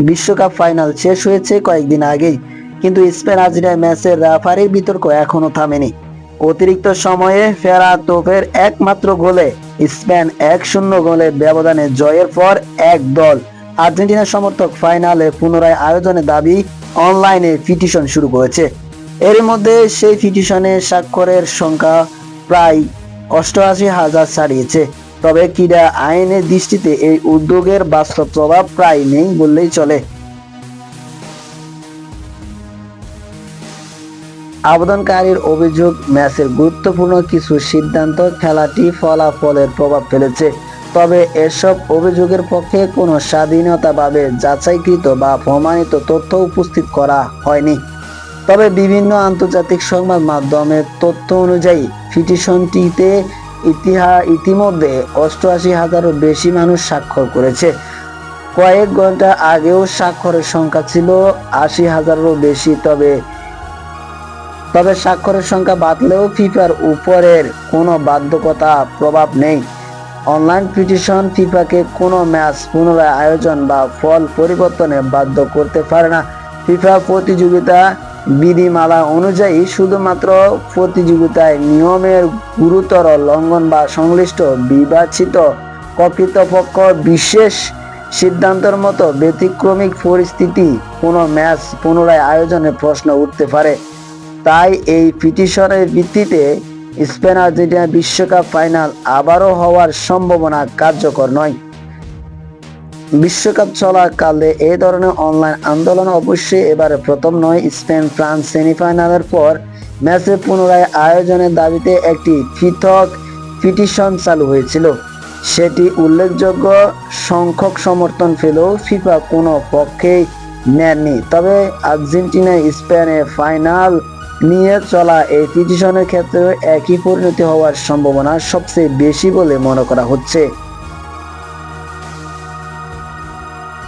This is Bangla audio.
বিশ্বকাপ ফাইনাল শেষ হয়েছে কয়েকদিন আগেই, কিন্তু স্পেন আর্জেন্টিনা ম্যাচের রেফারির বিতর্ক এখনো থামেনি। অতিরিক্ত সময়ে ফেরাতোভের একমাত্র গোলে স্পেন 1-0 গোলের ব্যবধানে জয়ের পর একদল আর্জেন্টিনা সমর্থক ফাইনালে পুনরায় আয়োজনের দাবি অনলাইনে পিটিশন শুরু করেছে। এর মধ্যে সেই পিটিশনের স্বাক্ষরের সংখ্যা প্রায় 88,000 ছাড়িয়েছে। তবে ক্রীড়া আইনের দৃষ্টিতে এই উদ্যোগের বাস্তব প্রভাব প্রায় নেই বললেই চলে। আবেদনকারীর অভিযোগ, ম্যাচের গুরুত্বপূর্ণ কিছু সিদ্ধান্ত খেলাটি ফলাফলের প্রভাব ফেলেছে। তবে এসব অভিযোগের পক্ষে কোনো স্বাধীনতাভাবে যাচাইকৃত বা প্রমাণিত তথ্য উপস্থিত করা হয়নি। তবে বিভিন্ন আন্তর্জাতিক সংবাদ মাধ্যমের তথ্য অনুযায়ী পিটিশনটিতে ইতিমধ্যে 88,000-এরও বেশি মানুষ স্বাক্ষর করেছে। কয়েক ঘন্টা আগেও স্বাক্ষরের সংখ্যা ছিল 80,000-এরও বেশি। তবে স্বাক্ষরের সংখ্যা বাড়লেও ফিফার উপরের কোনো বাধ্যকতা প্রভাব নেই। অনলাইন পিটিশন ফিফাকে কোনো ম্যাচ পুনরায় আয়োজন বা ফল পরিবর্তনে বাধ্য করতে পারে না। ফিফা প্রতিযোগিতা বিধিমালা অনুযায়ী শুধুমাত্র প্রতিযোগিতায় নিয়মের গুরুতর লঙ্ঘন বা সংশ্লিষ্ট বিবাচিত কর্তৃপক্ষ বিশেষ সিদ্ধান্তের মতো ব্যতিক্রমিক পরিস্থিতি কোনো ম্যাচ পুনরায় আয়োজনের প্রশ্ন উঠতে পারে। তাই এই পিটিশনের ভিত্তিতে স্পেন আর্জেন্টিনা বিশ্বকাপ ফাইনাল আবারও হওয়ার সম্ভাবনা কার্যকর নয়। বিশ্বকাপ চলাকালে এই ধরনের অনলাইন আন্দোলন অবশ্যই এবারে প্রথম নয়। স্পেন ফ্রান্স সেমিফাইনালের পর ম্যাচের পুনরায় আয়োজনের দাবিতে একটি পৃথক পিটিশন চালু হয়েছিল। সেটি উল্লেখযোগ্য সংখ্যক সমর্থন পেলেও ফিফা কোনো পক্ষেই নেননি। তবে আর্জেন্টিনা স্পেনে ফাইনাল নিয়ে চলা এই পিটিশনের ক্ষেত্রে একই পরিণতি হওয়ার সম্ভাবনা সবচেয়ে বেশি বলে মনে করা হচ্ছে।